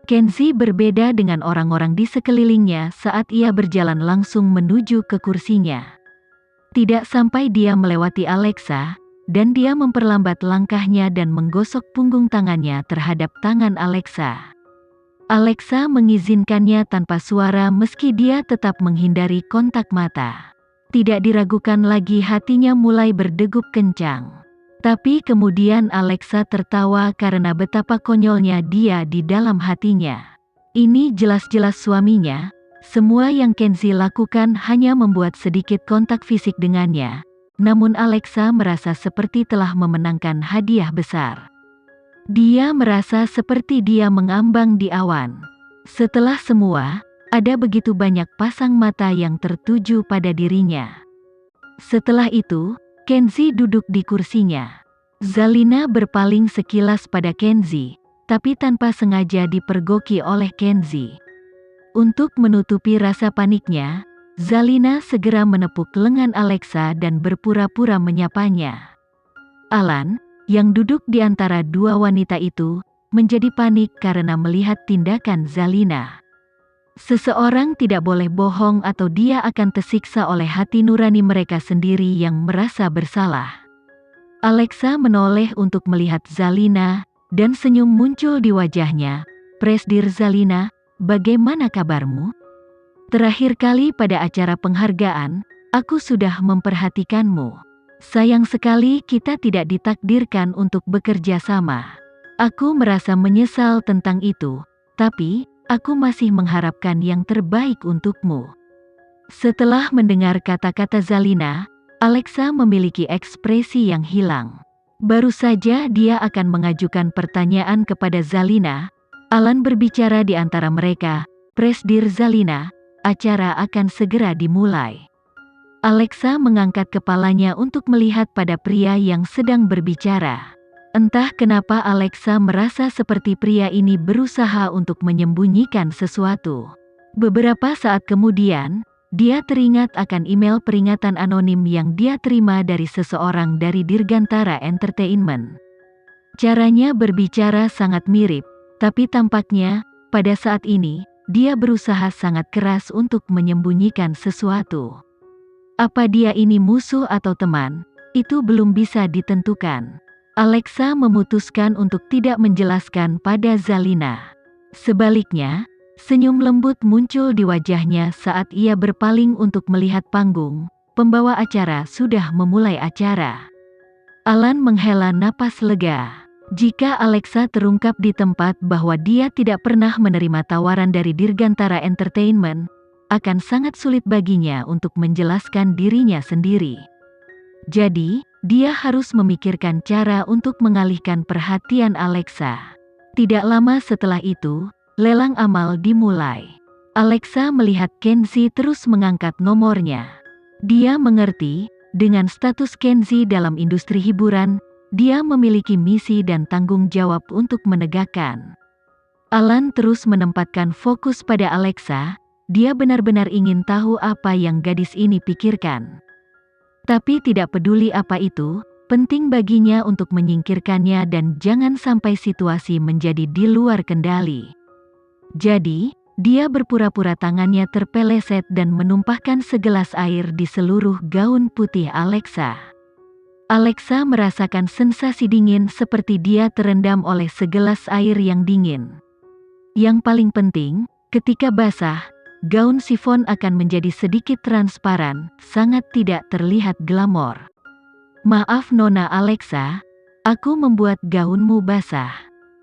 Kenzi berbeda dengan orang-orang di sekelilingnya saat ia berjalan langsung menuju ke kursinya. Tidak sampai dia melewati Alexa, dan dia memperlambat langkahnya dan menggosok punggung tangannya terhadap tangan Alexa. Alexa mengizinkannya tanpa suara meski dia tetap menghindari kontak mata. Tidak diragukan lagi, hatinya mulai berdegup kencang. Tapi kemudian Alexa tertawa karena betapa konyolnya dia di dalam hatinya. Ini jelas-jelas suaminya. Semua yang Kenzi lakukan hanya membuat sedikit kontak fisik dengannya. Namun Alexa merasa seperti telah memenangkan hadiah besar. Dia merasa seperti dia mengambang di awan. Setelah semua, ada begitu banyak pasang mata yang tertuju pada dirinya. Setelah itu, Kenzi duduk di kursinya. Zalina berpaling sekilas pada Kenzi, tapi tanpa sengaja dipergoki oleh Kenzi. Untuk menutupi rasa paniknya, Zalina segera menepuk lengan Alexa dan berpura-pura menyapanya. Alan, yang duduk di antara dua wanita itu, menjadi panik karena melihat tindakan Zalina. Seseorang tidak boleh bohong atau dia akan tersiksa oleh hati nurani mereka sendiri yang merasa bersalah. Alexa menoleh untuk melihat Zalina, dan senyum muncul di wajahnya. "Presdir Zalina, bagaimana kabarmu? Terakhir kali pada acara penghargaan, aku sudah memperhatikanmu. Sayang sekali kita tidak ditakdirkan untuk bekerja sama. Aku merasa menyesal tentang itu, tapi aku masih mengharapkan yang terbaik untukmu." Setelah mendengar kata-kata Zalina, Alexa memiliki ekspresi yang hilang. Baru saja dia akan mengajukan pertanyaan kepada Zalina, Alan berbicara di antara mereka, "Presdir Zalina, acara akan segera dimulai." Alexa mengangkat kepalanya untuk melihat pada pria yang sedang berbicara. Entah kenapa Alexa merasa seperti pria ini berusaha untuk menyembunyikan sesuatu. Beberapa saat kemudian, dia teringat akan email peringatan anonim yang dia terima dari seseorang dari Dirgantara Entertainment. Caranya berbicara sangat mirip, tapi tampaknya, pada saat ini, dia berusaha sangat keras untuk menyembunyikan sesuatu. Apa dia ini musuh atau teman? Itu belum bisa ditentukan. Alexa memutuskan untuk tidak menjelaskan pada Zalina. Sebaliknya, senyum lembut muncul di wajahnya saat ia berpaling untuk melihat panggung. Pembawa acara sudah memulai acara. Alan menghela napas lega. Jika Alexa terungkap di tempat bahwa dia tidak pernah menerima tawaran dari Dirgantara Entertainment, akan sangat sulit baginya untuk menjelaskan dirinya sendiri. Jadi, dia harus memikirkan cara untuk mengalihkan perhatian Alexa. Tidak lama setelah itu, lelang amal dimulai. Alexa melihat Kenzi terus mengangkat nomornya. Dia mengerti, dengan status Kenzi dalam industri hiburan, dia memiliki misi dan tanggung jawab untuk menegakkan. Alan terus menempatkan fokus pada Alexa, dia benar-benar ingin tahu apa yang gadis ini pikirkan. Tapi tidak peduli apa itu, penting baginya untuk menyingkirkannya dan jangan sampai situasi menjadi di luar kendali. Jadi, dia berpura-pura tangannya terpeleset dan menumpahkan segelas air di seluruh gaun putih Alexa. Alexa merasakan sensasi dingin seperti dia terendam oleh segelas air yang dingin. Yang paling penting, ketika basah, gaun sifon akan menjadi sedikit transparan, sangat tidak terlihat glamor. "Maaf Nona Alexa, aku membuat gaunmu basah."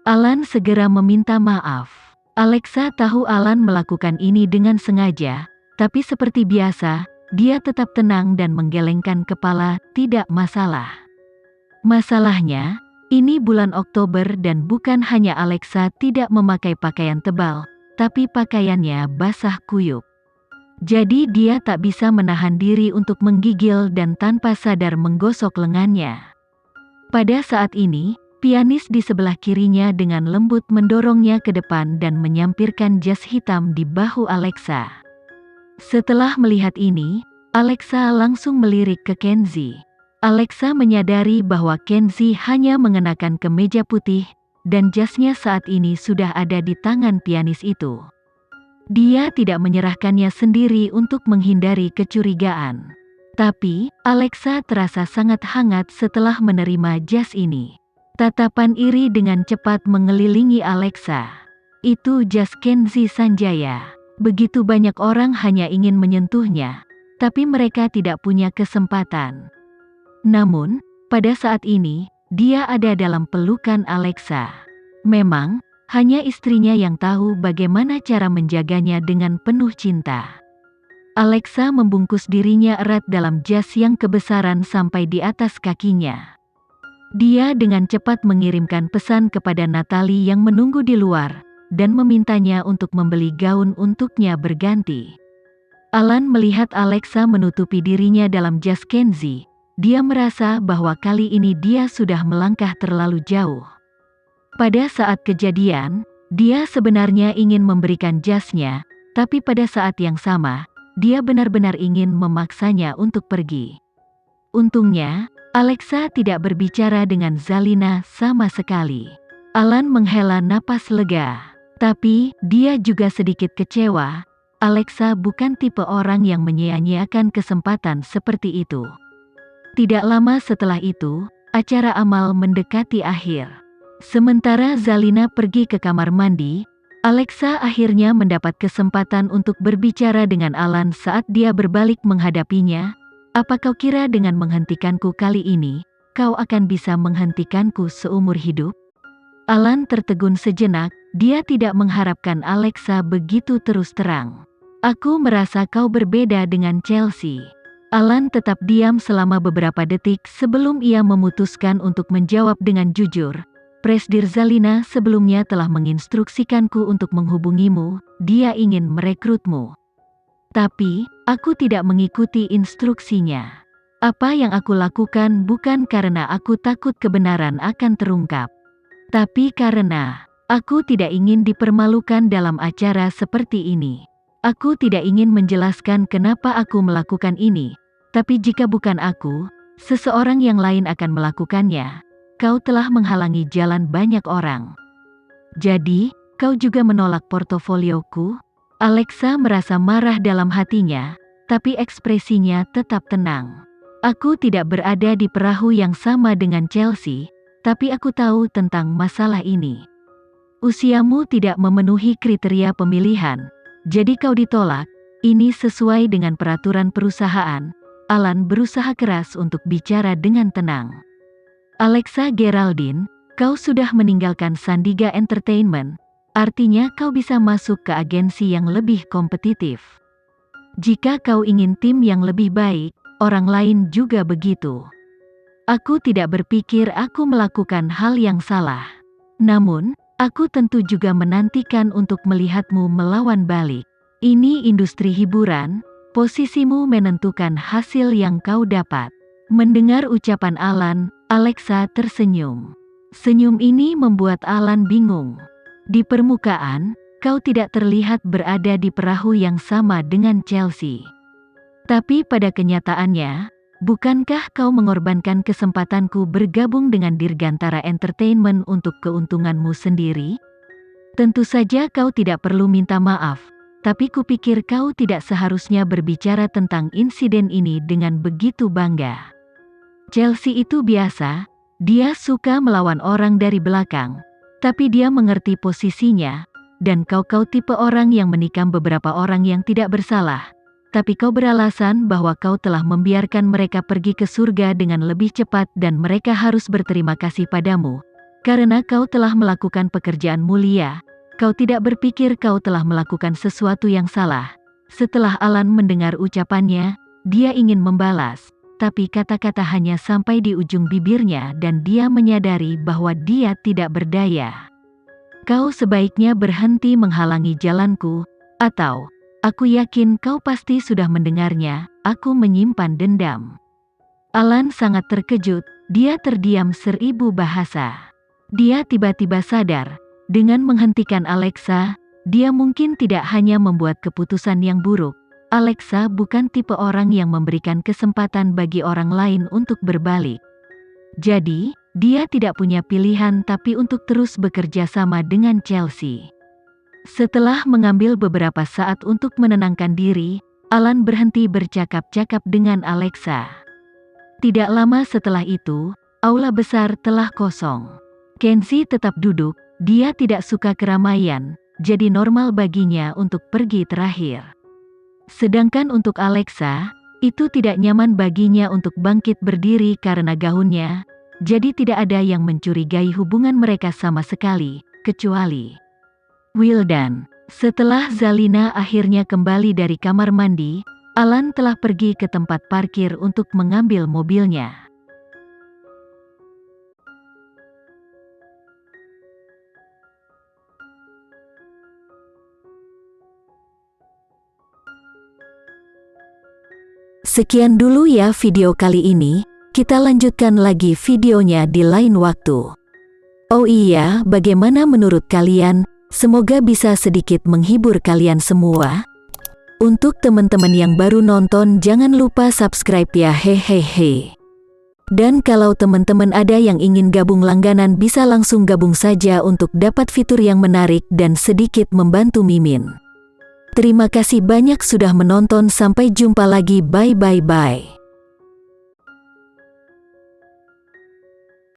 Alan segera meminta maaf. Alexa tahu Alan melakukan ini dengan sengaja, tapi seperti biasa, dia tetap tenang dan menggelengkan kepala, "Tidak masalah." Masalahnya, ini bulan Oktober dan bukan hanya Alexa tidak memakai pakaian tebal, tapi pakaiannya basah kuyup. Jadi dia tak bisa menahan diri untuk menggigil dan tanpa sadar menggosok lengannya. Pada saat ini, pianis di sebelah kirinya dengan lembut mendorongnya ke depan dan menyampirkan jas hitam di bahu Alexa. Setelah melihat ini, Alexa langsung melirik ke Kenzi. Alexa menyadari bahwa Kenzi hanya mengenakan kemeja putih, dan jasnya saat ini sudah ada di tangan pianis itu. Dia tidak menyerahkannya sendiri untuk menghindari kecurigaan. Tapi, Alexa terasa sangat hangat setelah menerima jas ini. Tatapan iri dengan cepat mengelilingi Alexa. Itu jas Kenzi Sanjaya. Begitu banyak orang hanya ingin menyentuhnya, tapi mereka tidak punya kesempatan. Namun, pada saat ini, dia ada dalam pelukan Alexa. Memang, hanya istrinya yang tahu bagaimana cara menjaganya dengan penuh cinta. Alexa membungkus dirinya erat dalam jas yang kebesaran sampai di atas kakinya. Dia dengan cepat mengirimkan pesan kepada Natalie yang menunggu di luar, dan memintanya untuk membeli gaun untuknya berganti. Alan melihat Alexa menutupi dirinya dalam jas Kenzi. Dia merasa bahwa kali ini dia sudah melangkah terlalu jauh. Pada saat kejadian, dia sebenarnya ingin memberikan jasnya, tapi pada saat yang sama, dia benar-benar ingin memaksanya untuk pergi. Untungnya, Alexa tidak berbicara dengan Zalina sama sekali. Alan menghela napas lega. Tapi, dia juga sedikit kecewa. Alexa bukan tipe orang yang menyia-nyiakan kesempatan seperti itu. Tidak lama setelah itu, acara amal mendekati akhir. Sementara Zalina pergi ke kamar mandi, Alexa akhirnya mendapat kesempatan untuk berbicara dengan Alan saat dia berbalik menghadapinya. Apa kau kira dengan menghentikanku kali ini, kau akan bisa menghentikanku seumur hidup? Alan tertegun sejenak, dia tidak mengharapkan Alexa begitu terus terang. Aku merasa kau berbeda dengan Chelsea. Alan tetap diam selama beberapa detik sebelum ia memutuskan untuk menjawab dengan jujur. Presdir Zalina sebelumnya telah menginstruksikanku untuk menghubungimu, dia ingin merekrutmu. Tapi, aku tidak mengikuti instruksinya. Apa yang aku lakukan bukan karena aku takut kebenaran akan terungkap. Tapi karena aku tidak ingin dipermalukan dalam acara seperti ini. Aku tidak ingin menjelaskan kenapa aku melakukan ini, tapi jika bukan aku, seseorang yang lain akan melakukannya. Kau telah menghalangi jalan banyak orang. Jadi, kau juga menolak portofolioku? Alexa merasa marah dalam hatinya, tapi ekspresinya tetap tenang. Aku tidak berada di perahu yang sama dengan Chelsea, tapi aku tahu tentang masalah ini. Usiamu tidak memenuhi kriteria pemilihan, jadi kau ditolak. Ini sesuai dengan peraturan perusahaan. Alan berusaha keras untuk bicara dengan tenang. Alexa Geraldine, kau sudah meninggalkan Sandiga Entertainment, artinya kau bisa masuk ke agensi yang lebih kompetitif. Jika kau ingin tim yang lebih baik, orang lain juga begitu. Aku tidak berpikir aku melakukan hal yang salah. Namun, aku tentu juga menantikan untuk melihatmu melawan balik. Ini industri hiburan, posisimu menentukan hasil yang kau dapat. Mendengar ucapan Alan, Alexa tersenyum. Senyum ini membuat Alan bingung. Di permukaan, kau tidak terlihat berada di perahu yang sama dengan Chelsea. Tapi pada kenyataannya, bukankah kau mengorbankan kesempatanku bergabung dengan Dirgantara Entertainment untuk keuntunganmu sendiri? Tentu saja kau tidak perlu minta maaf, tapi kupikir kau tidak seharusnya berbicara tentang insiden ini dengan begitu bangga. Chelsea itu biasa, dia suka melawan orang dari belakang, tapi dia mengerti posisinya, dan kau tipe orang yang menikam beberapa orang yang tidak bersalah. Tapi kau beralasan bahwa kau telah membiarkan mereka pergi ke surga dengan lebih cepat dan mereka harus berterima kasih padamu. Karena kau telah melakukan pekerjaan mulia, kau tidak berpikir kau telah melakukan sesuatu yang salah. Setelah Alan mendengar ucapannya, dia ingin membalas, tapi kata-kata hanya sampai di ujung bibirnya dan dia menyadari bahwa dia tidak berdaya. Kau sebaiknya berhenti menghalangi jalanku, atau... Aku yakin kau pasti sudah mendengarnya, aku menyimpan dendam. Alan sangat terkejut, dia terdiam seribu bahasa. Dia tiba-tiba sadar, dengan menghentikan Alexa, dia mungkin tidak hanya membuat keputusan yang buruk. Alexa bukan tipe orang yang memberikan kesempatan bagi orang lain untuk berbalik. Jadi, dia tidak punya pilihan tapi untuk terus bekerja sama dengan Chelsea. Setelah mengambil beberapa saat untuk menenangkan diri, Alan berhenti bercakap-cakap dengan Alexa. Tidak lama setelah itu, aula besar telah kosong. Kenzie tetap duduk, dia tidak suka keramaian, jadi normal baginya untuk pergi terakhir. Sedangkan untuk Alexa, itu tidak nyaman baginya untuk bangkit berdiri karena gaunnya, jadi tidak ada yang mencurigai hubungan mereka sama sekali, kecuali Wildan. Setelah Zalina akhirnya kembali dari kamar mandi, Alan telah pergi ke tempat parkir untuk mengambil mobilnya. Sekian dulu ya video kali ini, kita lanjutkan lagi videonya di lain waktu. Oh iya, bagaimana menurut kalian? Semoga bisa sedikit menghibur kalian semua. Untuk teman-teman yang baru nonton jangan lupa subscribe ya hehehe. Dan kalau teman-teman ada yang ingin gabung langganan bisa langsung gabung saja untuk dapat fitur yang menarik dan sedikit membantu Mimin. Terima kasih banyak sudah menonton, sampai jumpa lagi, bye bye bye.